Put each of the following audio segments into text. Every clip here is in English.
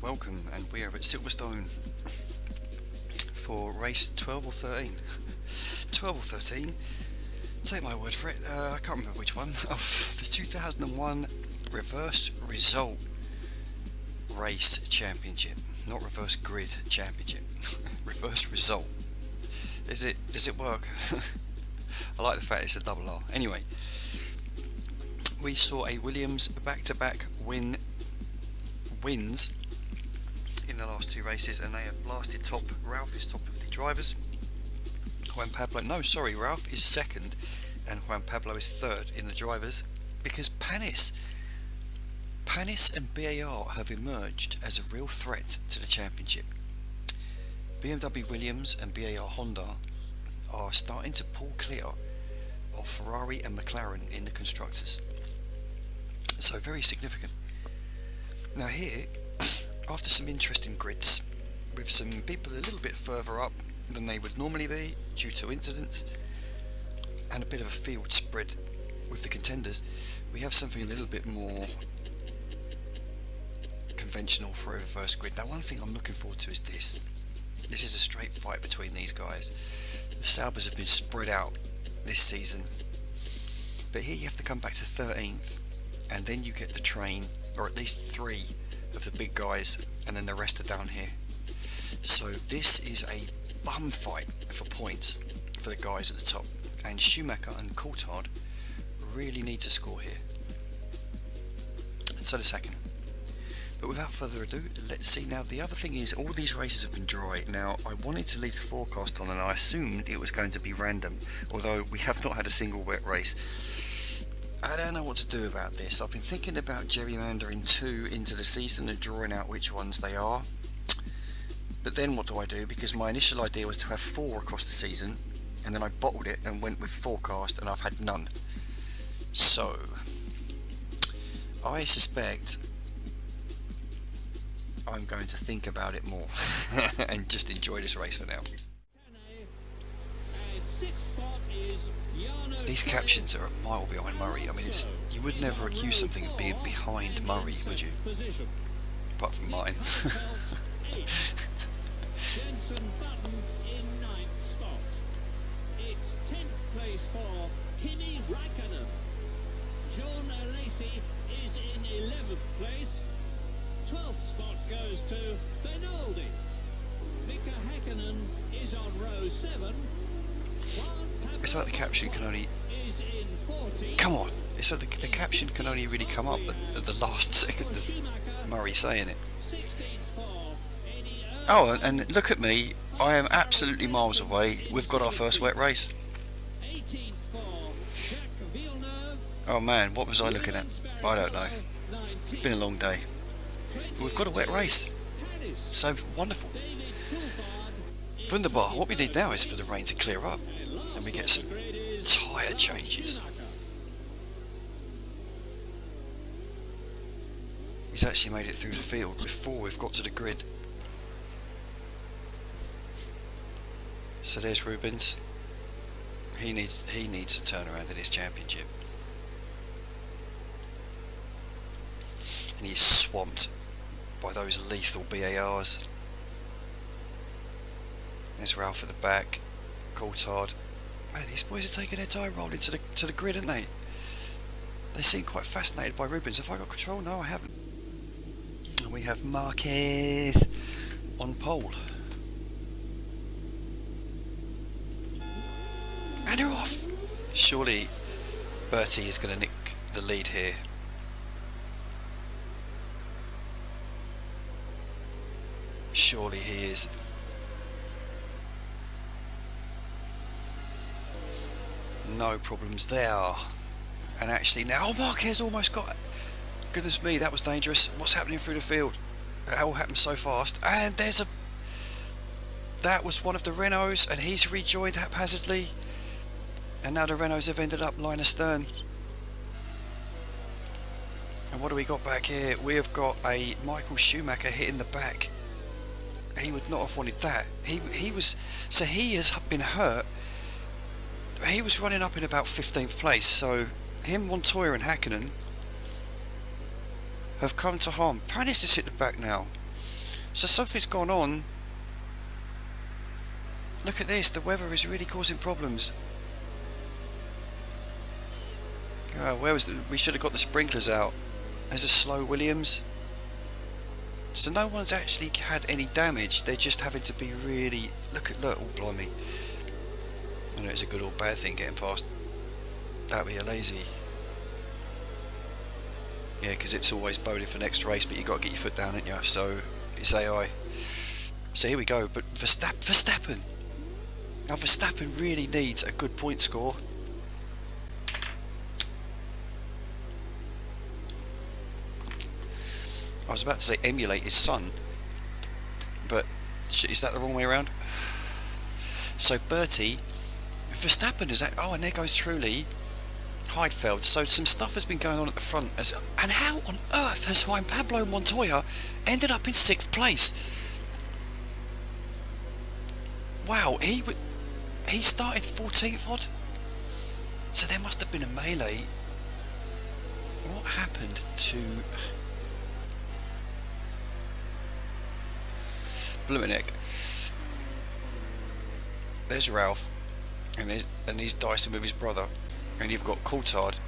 welcome, and we are at Silverstone for race 12 or 13. 12 or 13, take my word for it, I can't remember which one, of the 2001 Reverse Result Race Championship. Not Reverse Grid Championship. Reverse Result. Does it work? I like the fact it's a double R. Anyway, we saw a Williams back-to-back wins in the last two races, and they have blasted top. Ralph is top of the drivers. Ralph is second, and Juan Pablo is third in the drivers, because Panis and BAR have emerged as a real threat to the championship. BMW Williams and BAR Honda are starting to pull clear of Ferrari and McLaren in the constructors. So very significant. Now here, after some interesting grids, with some people a little bit further up than they would normally be due to incidents, and a bit of a field spread with the contenders, we have something a little bit more conventional for a reverse grid. Now, one thing I'm looking forward to is this. This is a straight fight between these guys. The Saubers have been spread out this season, but here you have to come back to 13th, and then you get the train, or at least three of the big guys, and then the rest are down here. So this is a bum fight for points for the guys at the top, and Schumacher and Coulthard really need to score here, and so does Hakkinen. But without further ado, let's see. Now, the other thing is, all these races have been dry. Now, I wanted to leave the forecast on, and I assumed it was going to be random, although we have not had a single wet race. I don't know what to do about this. I've been thinking about gerrymandering 2 into the season and drawing out which ones they are. But then what do I do? Because my initial idea was to have 4 across the season, and then I bottled it and went with forecast, and I've had none. So, I suspect I'm going to think about it more and just enjoy this race for now. These captions are a mile behind Murray. I mean, you would never accuse something of being behind Murray, would you? Apart from mine. Jenson Button in 9th spot. It's 10th place for Kimi Räikkönen. John Lacey is in 11th place. 12th spot goes to Benaldi. Mika Häkkinen is on row 7. It's like the caption can only... Come on! It's like the caption can only really come up at the last second of Murray saying it. Oh, and look at me, I am absolutely miles away. We've got our first wet race. Oh man, what was I looking at? I don't know. It's been a long day. But we've got a wet race. So wonderful. Wunderbar. What we need now is for the rain to clear up and we get some tyre changes. He's actually made it through the field before we've got to the grid. So there's Rubens. He needs to turn around in his championship. And he's swamped by those lethal BARs. There's Ralph at the back. Coulthard. Man, these boys are taking their time rolling to the grid, aren't they? They seem quite fascinated by Rubens. Have I got control? No, I haven't. And we have Marquez on pole. And they're off! Surely Bertie is going to nick the lead here. Surely he is. No problems there. And actually now, oh, Marquez almost got it. Goodness me, that was dangerous. What's happening through the field? It all happened so fast. And that was one of the Renaults, and he's rejoined haphazardly. And now the Renaults have ended up line astern. And what do we got back here? We have got a Michael Schumacher hitting the back. He would not have wanted that. He has been hurt. He was running up in about 15th place. So him, Montoya and Hakkinen have come to harm. Panis has hit the back now. So something's gone on. Look at this, the weather is really causing problems. Oh, we should have got the sprinklers out. There's a slow Williams. So no one's actually had any damage, they're just having to be really... Look, oh blimey. I know it's a good or bad thing getting past. That'd be a lazy. Yeah, because it's always bowling for next race, but you got to get your foot down, ain't you? So it's AI. So here we go. But Verstappen. Now Verstappen really needs a good point score. I was about to say emulate his son, but is that the wrong way around? So Bertie, Verstappen is at, oh, and there goes Truly. Heidfeld. So some stuff has been going on at the front, and how on earth has Juan Pablo Montoya ended up in 6th place? Wow, he started 14th odd. So there must have been a melee. What happened to Blumenegg? There's Ralph, and he's dicing with his brother. And you've got Coulthard.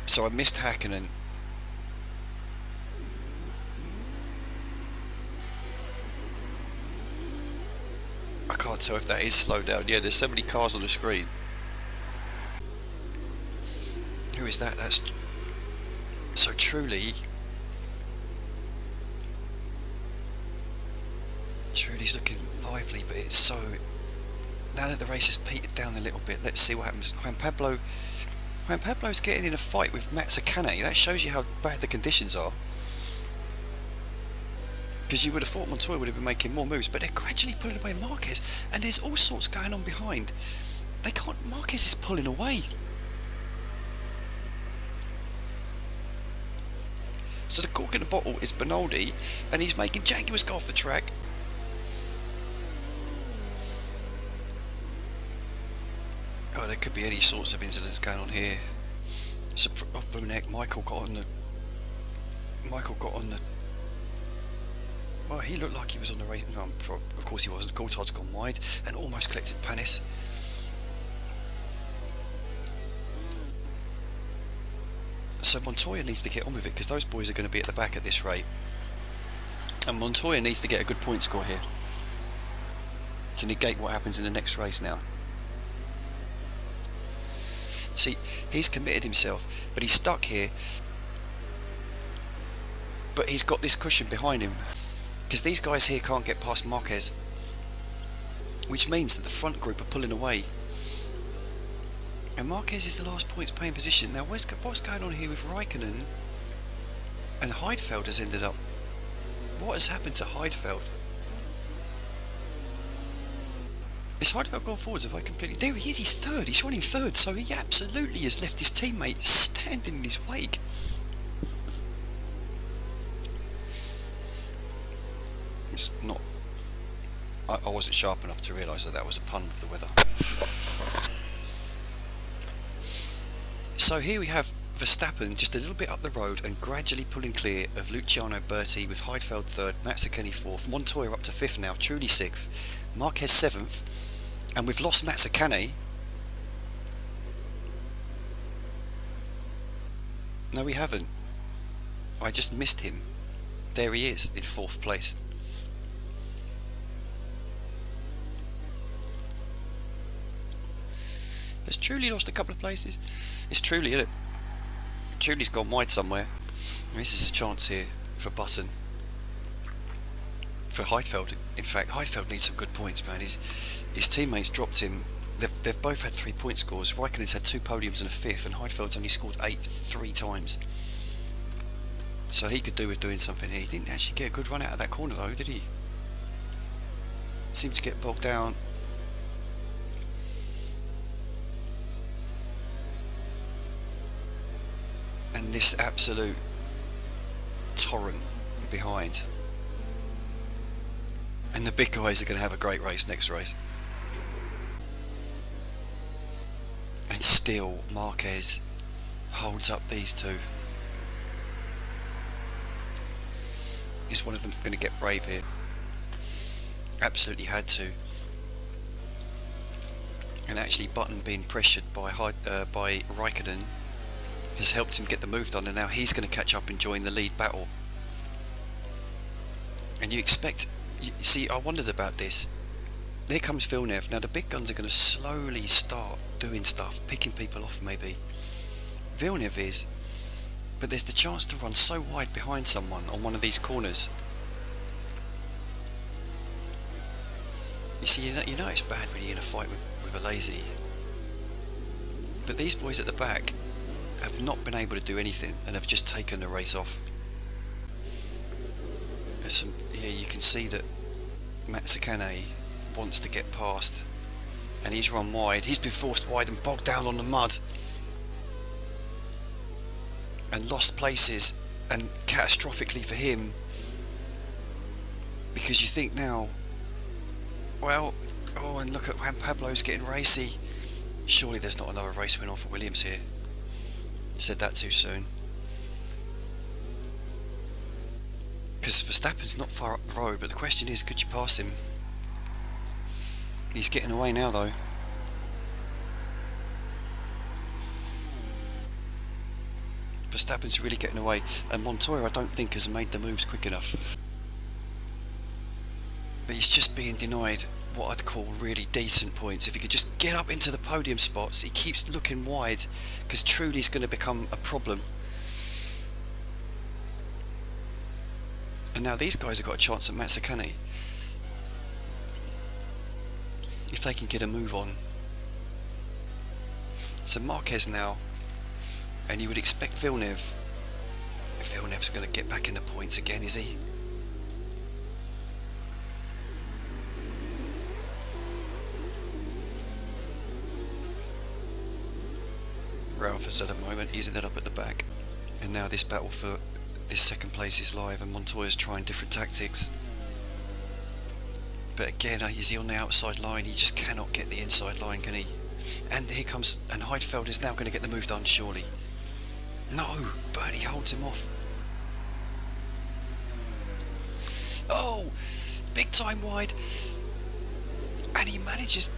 So I missed Hakkinen. I can't tell if that is slowed down. Yeah, there's so many cars on the screen. Who is that? That's so Truly's looking lively, but it's so... Now that the race has petered down a little bit, let's see what happens. Juan Pablo's getting in a fight with Mazzacane. That shows you how bad the conditions are. Because you would have thought Montoya would have been making more moves, but they're gradually pulling away Marquez, and there's all sorts going on behind. They can't... Marquez is pulling away. So the cork in the bottle is Benaldi, and he's making Jaguars go off the track. Oh, there could be any sorts of incidents going on here. So, Michael got on the... Well, he looked like he was on the race. No, of course he wasn't. Coulthard's gone wide and almost collected Panis. So Montoya needs to get on with it, because those boys are going to be at the back at this rate. And Montoya needs to get a good point score here to negate what happens in the next race now. See, he's committed himself, but he's stuck here. But he's got this cushion behind him, because these guys here can't get past Marquez, which means that the front group are pulling away. And Marquez is the last points paying position. Now, what's going on here with Raikkonen? And Heidfeld has ended up... What has happened to Heidfeld? Is Heidfeld gone forwards? Have I completely... There he is, he's third. He's running third, so he absolutely has left his teammate standing in his wake. It's not... I wasn't sharp enough to realise that that was a pun of the weather. So here we have Verstappen just a little bit up the road and gradually pulling clear of Luciano Berti, with Heidfeld third, Mazzacane fourth, Montoya up to fifth now, Truly sixth, Marquez seventh, and we've lost Mazzacane. No, we haven't. I just missed him. There he is in fourth place. Has Truly lost a couple of places? It's Truly, isn't it? Truly's gone wide somewhere. This is a chance here for Button. For Heidfeld. In fact, Heidfeld needs some good points, man. His teammates dropped him. They've both had 3 point scores. Raikkonen's had 2 podiums and a fifth, and Heidfeld's only scored 8 3 times. So he could do with doing something here. He didn't actually get a good run out of that corner though, did he? Seemed to get bogged down. And this absolute torrent behind. And the big guys are going to have a great race next race. And still Marquez holds up these two. Is one of them going to get brave here? Absolutely had to. And actually Button being pressured by Raikkonen has helped him get the move done, and now he's going to catch up and join the lead battle. And you expect, you see, I wondered about this. There comes Villeneuve. Now the big guns are going to slowly start doing stuff, picking people off maybe. Villeneuve is, but there's the chance to run so wide behind someone on one of these corners. You see, you know it's bad when you're in a fight with a lazy. But these boys at the back have not been able to do anything and have just taken the race off. There's some, here you can see that Mazzacane wants to get past, and he's run wide. He's been forced wide and bogged down on the mud and lost places, and catastrophically for him, because you think now, well, oh, and look at Juan Pablo's getting racy. Surely there's not another race win on for Williams here. Said that too soon. Because Verstappen's not far up the road, but the question is, could you pass him? He's getting away now though. Verstappen's really getting away, and Montoya I don't think has made the moves quick enough. But he's just being denied what I'd call really decent points. If he could just get up into the podium spots, he keeps looking wide, because Truly's going to become a problem. And now these guys have got a chance at Mazzacane. If they can get a move on. So Marquez now, and you would expect Villeneuve. If Villeneuve's going to get back in the points again, is he? Ralph is at the moment, he's ended up at the back. And now this battle for this second place is live, and Montoya's trying different tactics. But again, is he on the outside line? He just cannot get the inside line, can he? And here comes, and Heidfeld is now going to get the move done, surely. No, but he holds him off. Oh, big time wide. And he manages,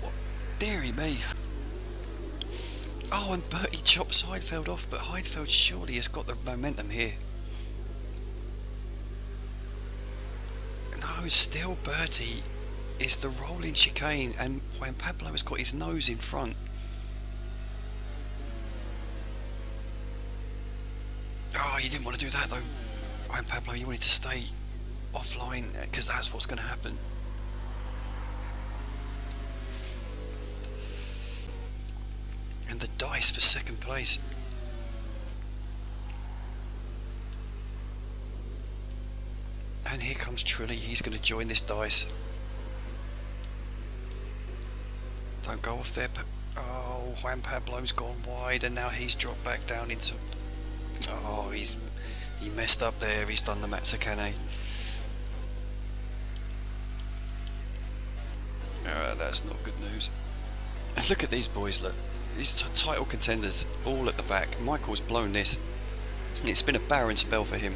what, dearie me. Oh, and Bertie chops Heidfeld off, but Heidfeld surely has got the momentum here. No, still Bertie is the rolling chicane, and Juan Pablo has got his nose in front. Oh, you didn't want to do that though, Juan Pablo. You wanted to stay offline, because that's what's going to happen. And the dice for second place. And here comes Trulli, he's going to join this dice. Don't go off there. Oh, Juan Pablo's gone wide, and now he's dropped back down into... Oh, he messed up there, he's done the Mazzacane. That's not good news. And look at these boys, look. These title contenders all at the back. Michael's blown this. It's been a barren spell for him.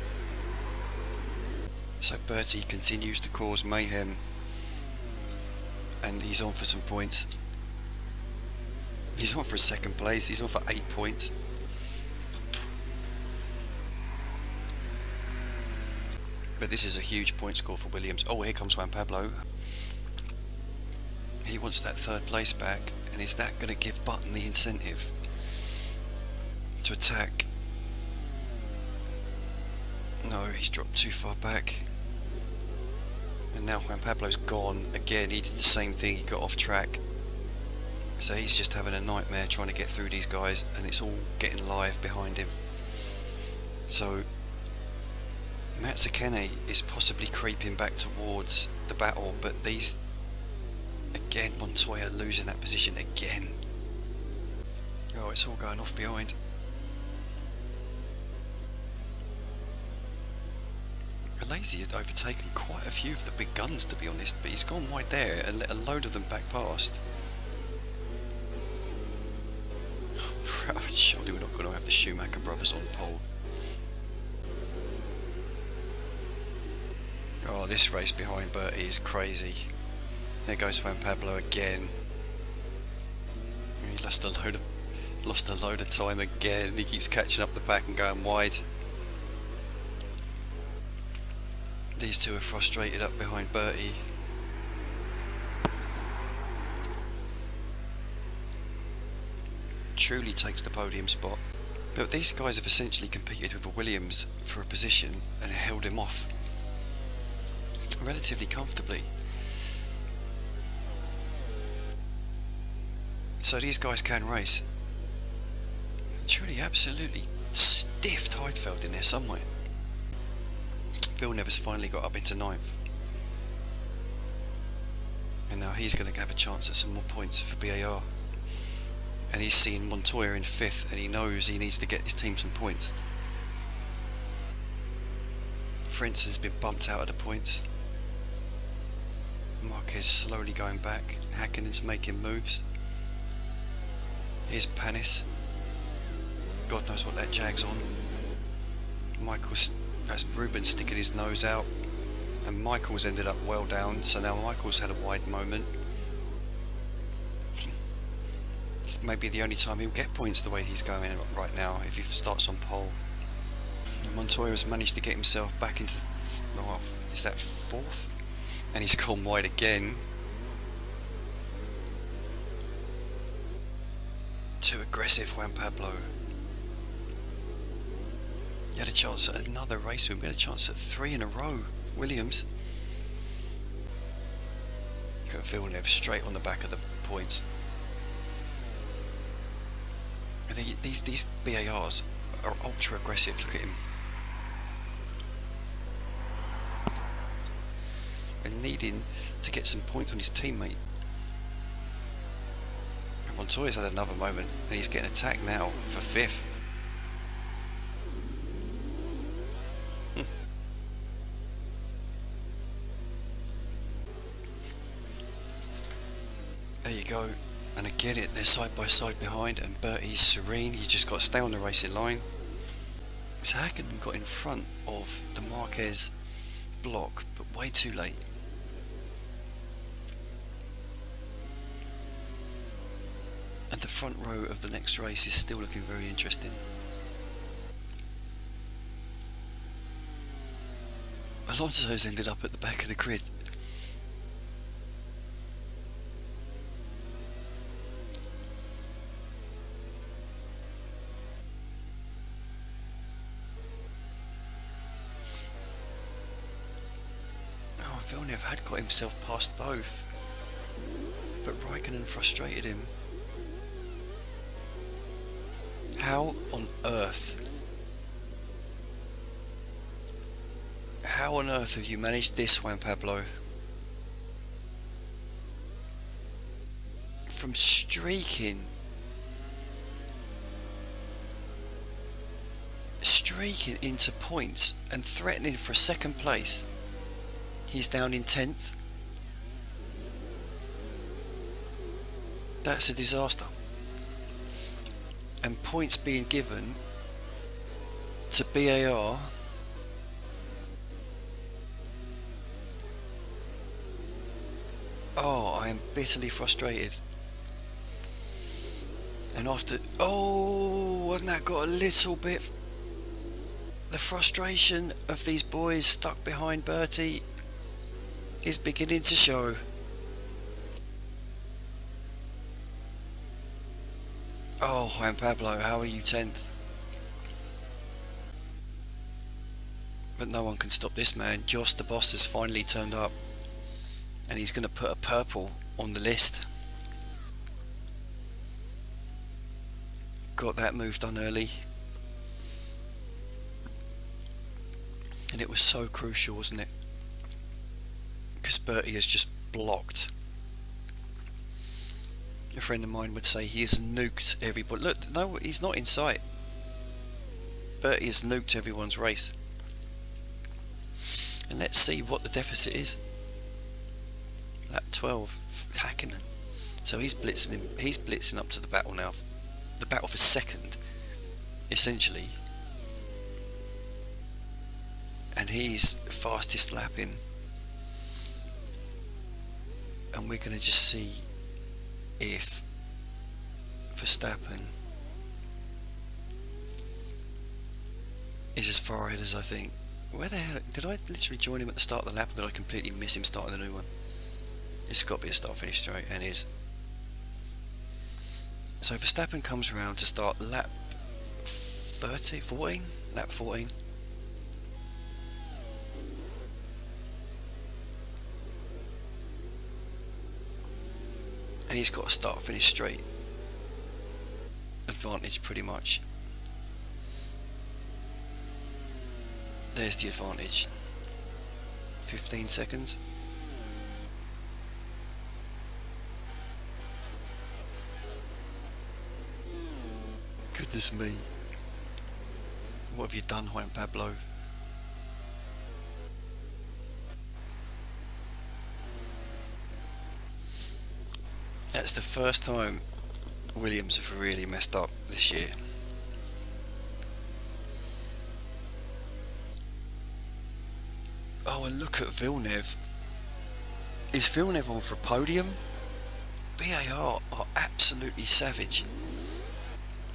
So Bertie continues to cause mayhem, and he's on for some points. He's on for a second place. He's on for 8 points. But this is a huge point score for Williams. Oh, here comes Juan Pablo. He wants that third place back, and is that going to give Button the incentive to attack? No, he's dropped too far back. And now Juan Pablo's gone. Again, he did the same thing, he got off track. So he's just having a nightmare trying to get through these guys, and it's all getting live behind him. So Mazzacane is possibly creeping back towards the battle, but these... Again, Montoya losing that position again. Oh, it's all going off behind. Lazy had overtaken quite a few of the big guns, to be honest, but he's gone wide there and let a load of them back past. Surely we're not going to have the Schumacher brothers on pole. Oh, this race behind Bertie is crazy. There goes Juan Pablo again. He lost a load of time again. He keeps catching up the pack and going wide. These two are frustrated up behind Bertie. Truly takes the podium spot. But these guys have essentially competed with the Williams for a position and held him off relatively comfortably. So these guys can race. Truly absolutely stiffed Heidfeld in there somewhere. Villeneuve's finally got up into 9th. And now he's going to have a chance at some more points for BAR. And he's seen Montoya in 5th, and he knows he needs to get his team some points. Frenzen's been bumped out of the points. Marquez slowly going back. Häkkinen's making moves. Here's Panis. God knows what that Jag's on. That's Ruben sticking his nose out. And Michael's ended up well down, so now Michael's had a wide moment. It's maybe the only time he'll get points the way he's going right now, if he starts on pole. And Montoya has managed to get himself back into, is that 4th? And he's gone wide again. Too aggressive, Juan Pablo. He had a chance at another race win. We had a chance at 3 in a row. Williams. Got Villeneuve straight on the back of the points. These BARs are ultra aggressive. Look at him. And needing to get some points on his teammate. And Montoya's had another moment, and he's getting attacked now for 5th. There you go, and again they're side by side behind, and Bertie's serene. You just got to stay on the racing line. So Häkkinen got in front of the Marquez block, but way too late. And the front row of the next race is still looking very interesting. Alonso's ended up at the back of the grid. Villeneuve had got himself past both, but Raikkonen frustrated him. How on earth have you managed this, Juan Pablo? From streaking into points and threatening for a 2nd place. He's down in 10th. That's a disaster. And points being given to BAR. Oh, I am bitterly frustrated. And after, and that got a little bit. The frustration of these boys stuck behind Bertie is beginning to show. Oh, Juan Pablo, how are you 10th? But no one can stop this man. Jos the boss has finally turned up, and he's going to put a purple on the list. Got that move done early. And it was so crucial, wasn't it? Because Bertie has just blocked. A friend of mine would say he has nuked everybody. Look, no, he's not in sight. Bertie has nuked everyone's race. And let's see what the deficit is. Lap 12, Häkkinen. So he's blitzing up to the battle now. The battle for 2nd, essentially. And he's fastest lapping. and we're going to just see if Verstappen is as far ahead as I think. Where the hell did I literally join him at the start of the lap, or did I completely miss him starting the new one? It's got to be a start finish straight, and is. So Verstappen comes around to start lap 14, lap 14. And he's got a start finish straight advantage pretty much. There's the advantage. 15 seconds. Goodness me. What have you done, Juan Pablo? That's the first time Williams have really messed up this year. Oh, and look at Villeneuve. Is Villeneuve on for a podium? BAR are absolutely savage.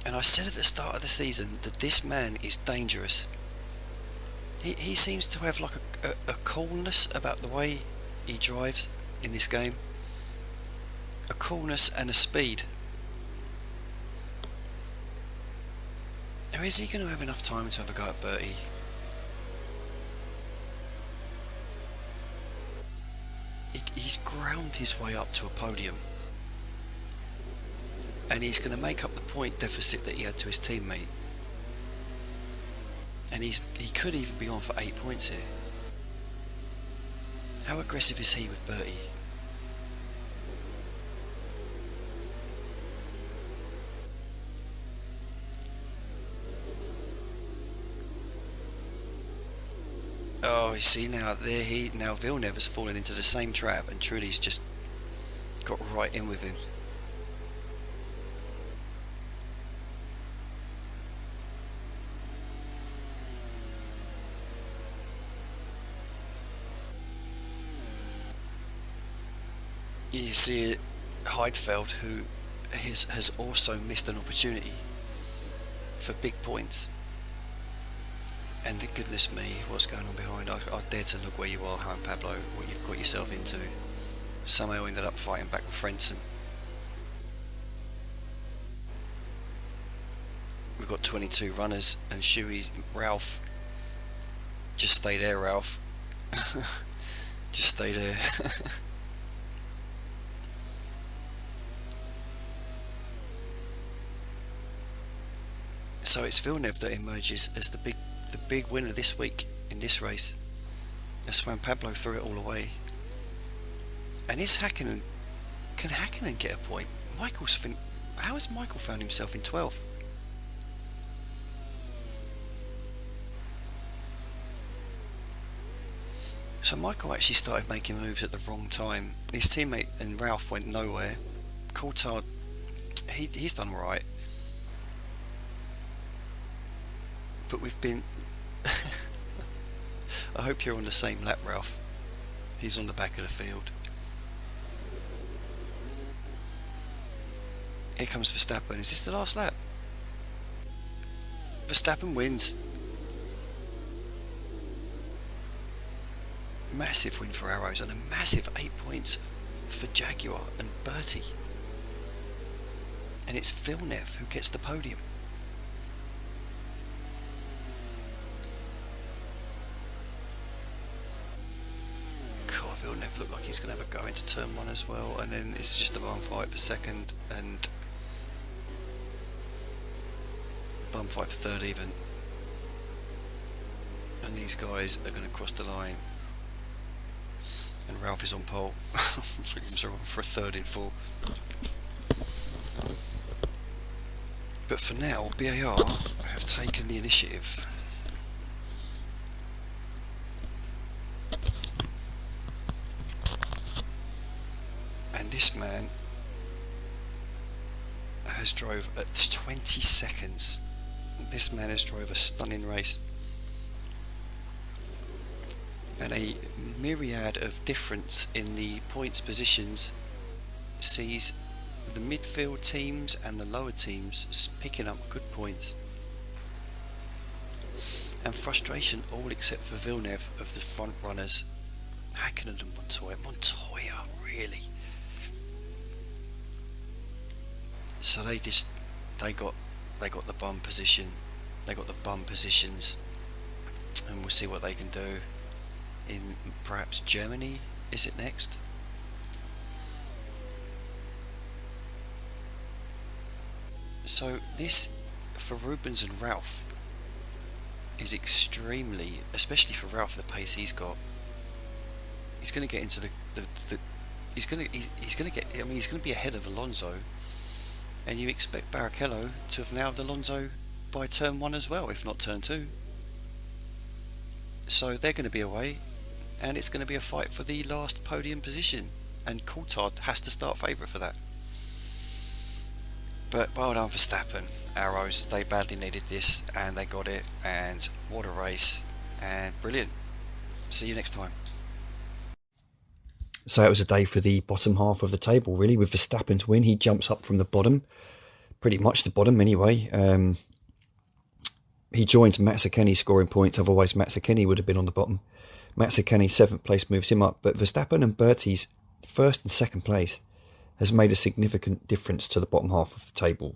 And I said at the start of the season that this man is dangerous. He seems to have like a coolness about the way he drives in this game. A coolness and a speed. Now, is he going to have enough time to have a go at Bertie? He's ground his way up to a podium, and he's going to make up the point deficit that he had to his teammate, and he could even be on for 8 points here. How aggressive is he with Bertie? Oh, you see now now Villeneuve has fallen into the same trap, and Trudy's just got right in with him. You see Heidfeld, who has also missed an opportunity for big points. And goodness me, what's going on behind? I dare to look where you are, Juan Pablo, what you've got yourself into. Somehow ended up fighting back with Frentzen. We've got 22 runners, and Shuey's Ralph. Just stay there, Ralph. Just stay there. So it's Villeneuve that emerges as the big winner this week in this race. That's when Pablo threw it all away. And can Hakkinen get a point? How has Michael found himself in 12th? So Michael actually started making moves at the wrong time. His teammate and Ralph went nowhere. Coulthard, he's done alright. But we've been... I hope you're on the same lap, Ralph. He's on the back of the field. Here comes Verstappen. Is this the last lap? Verstappen wins. Massive win for Arrows, and a massive 8 points for Jaguar and Bertie. And it's Villeneuve who gets the podium. Villeneuve looked like he's going to have a go into turn 1 as well, and then it's just a bum fight for second and bum fight for third even, and these guys are going to cross the line, and Ralph is on pole. Williams are on for a third in 4. But for now, BAR have taken the initiative. This man has drove at 20 seconds. This man has drove a stunning race. And a myriad of difference in the points positions sees the midfield teams and the lower teams picking up good points. And frustration all except for Villeneuve of the front runners. Hakkinen and Montoya. Montoya, really? So they got the bum position. They got the bum positions, and we'll see what they can do in perhaps Germany. Is it next? So this for Rubens and Ralph is extremely, especially for Ralph, the pace he's got. He's going to get into the he's going to get. I mean, he's going to be ahead of Alonso, and you expect Barrichello to have nailed Alonso by turn 1 as well, if not turn 2. So they're going to be away, and it's going to be a fight for the last podium position, and Coulthard has to start favourite for that. But well done Verstappen, Arrows. They badly needed this, and they got it, and what a race, and brilliant. See you next time. So it was a day for the bottom half of the table, really, with Verstappen's win. He jumps up from the bottom, pretty much the bottom anyway. He joins Mazzacani scoring points, otherwise Mazzacani would have been on the bottom. Mazzacani 7th place moves him up, but Verstappen and Bertie's 1st and 2nd place has made a significant difference to the bottom half of the table.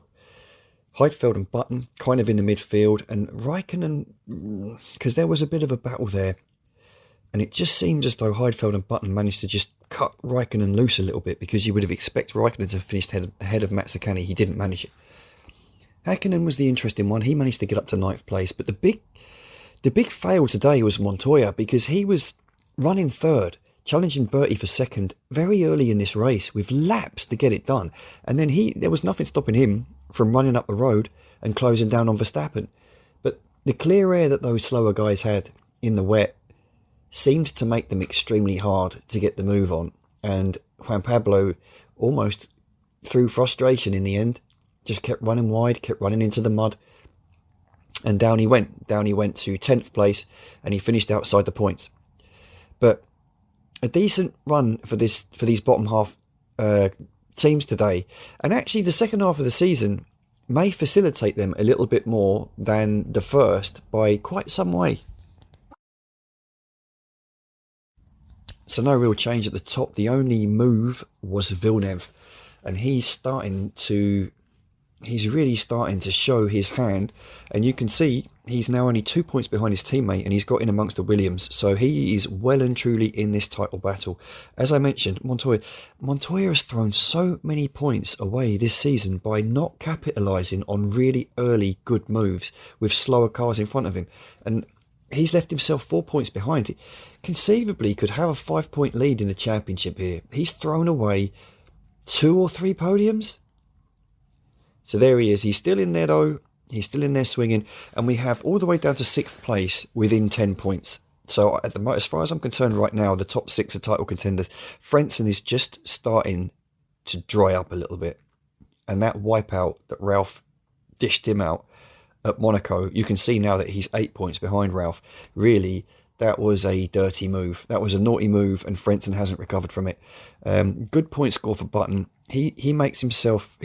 Heidfeld and Button kind of in the midfield, and Raikkonen, because there was a bit of a battle there, and it just seems as though Heidfeld and Button managed to just cut Raikkonen loose a little bit, because you would have expected Raikkonen to have finished ahead of Mazzacani. He didn't manage it. Hakkinen was the interesting one. He managed to get up to 9th place, but the big fail today was Montoya, because he was running 3rd, challenging Bertie for 2nd very early in this race with laps to get it done, and then there was nothing stopping him from running up the road and closing down on Verstappen. But the clear air that those slower guys had in the wet seemed to make them extremely hard to get the move on, and Juan Pablo, almost through frustration in the end, just kept running wide, kept running into the mud, and down he went to 10th place, and he finished outside the points. But a decent run for these bottom half teams today, and actually the second half of the season may facilitate them a little bit more than the first by quite some way. So no real change at the top. The only move was Villeneuve, and he's really starting to show his hand, and you can see he's now only 2 points behind his teammate, and he's got in amongst the Williams, so he is well and truly in this title battle. As I mentioned, Montoya has thrown so many points away this season by not capitalising on really early good moves with slower cars in front of him, and he's left himself 4 points behind. He conceivably could have a 5-point lead in the championship here. He's thrown away 2 or 3 podiums. So there he is. He's still in there though. He's still in there swinging. And we have all the way down to 6th place within 10 points. So as far as I'm concerned right now, the top 6 are title contenders. Frentzen is just starting to dry up a little bit. And that wipeout that Ralph dished him out at Monaco, you can see now that he's 8 points behind Ralph. Really, that was a dirty move. That was a naughty move, and Frentzen hasn't recovered from it. Good point score for Button. He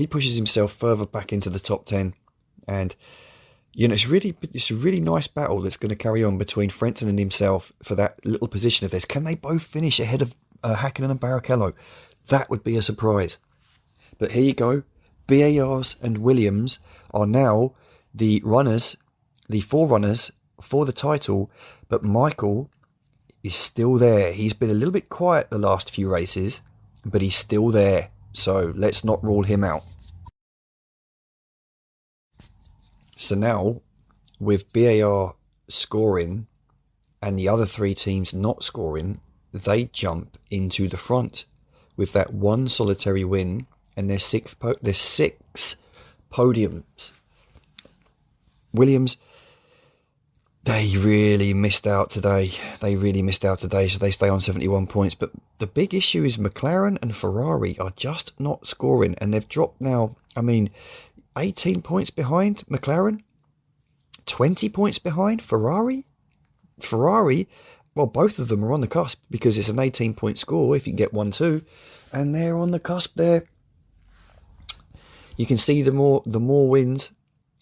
pushes himself further back into the top 10, and it's a really nice battle that's going to carry on between Frentzen and himself for that little position of this. Can they both finish ahead of Hakkinen and Barrichello? That would be a surprise. But here you go. BARs and Williams are now the forerunners for the title, but Michael is still there. He's been a little bit quiet the last few races, but he's still there. So let's not rule him out. So now, with BAR scoring and the other 3 teams not scoring, they jump into the front with that one solitary win and their 6 podiums. Williams, they really missed out today. So they stay on 71 points. But the big issue is McLaren and Ferrari are just not scoring. And they've dropped now, 18 points behind McLaren, 20 points behind Ferrari. Ferrari well, both of them are on the cusp because it's an 18-point score if you can get 1-2, and they're on the cusp there. You can see the more wins.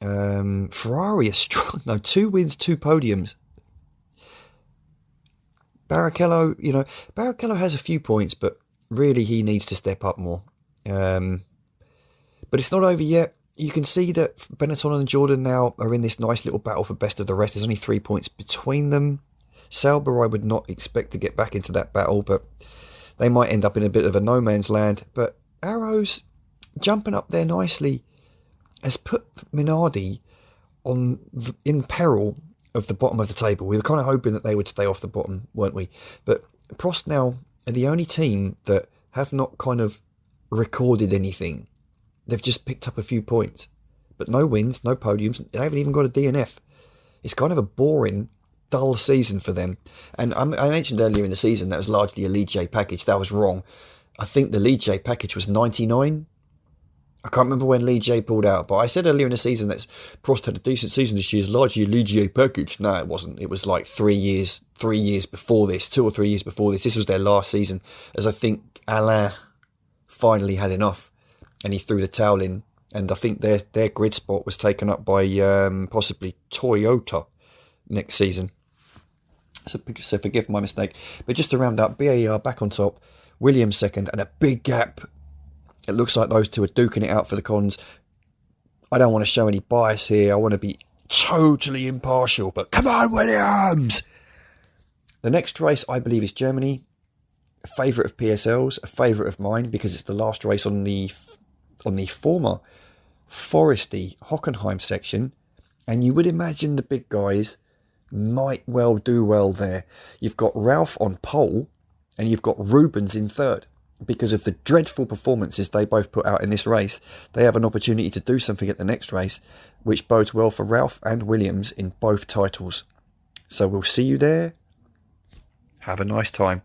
Ferrari is strong. No, 2 wins, 2 podiums. Barrichello has a few points, but really he needs to step up more. But it's not over yet. You can see that Benetton and Jordan now are in this nice little battle for best of the rest. There's only 3 points between them. Sauber, I would not expect to get back into that battle, but they might end up in a bit of a no man's land. But Arrows jumping up there nicely has put Minardi in peril of the bottom of the table. We were kind of hoping that they would stay off the bottom, weren't we? But Prost now are the only team that have not kind of recorded anything. They've just picked up a few points, but no wins, no podiums. They haven't even got a DNF. It's kind of a boring, dull season for them. And I mentioned earlier in the season that was largely a Ligier package. That was wrong. I think the Ligier package was 99. I can't remember when Ligier pulled out, but I said earlier in the season that Prost had a decent season this year. It's largely a Ligier package. No, it wasn't. It was like 3 years before this, 2 or 3 years before this. This was their last season, as I think Alain finally had enough, and he threw the towel in. And I think their grid spot was taken up by possibly Toyota next season. So forgive my mistake. But just to round up, BAR back on top, Williams second, and a big gap. It looks like those two are duking it out for the cons. I don't want to show any bias here. I want to be totally impartial. But come on, Williams! The next race, I believe, is Germany. A favourite of PSL's, a favourite of mine, because it's the last race on the former foresty Hockenheim section. And you would imagine the big guys might well do well there. You've got Ralph on pole, and you've got Rubens in third. Because of the dreadful performances they both put out in this race, they have an opportunity to do something at the next race, which bodes well for Ralph and Williams in both titles. So we'll see you there. Have a nice time.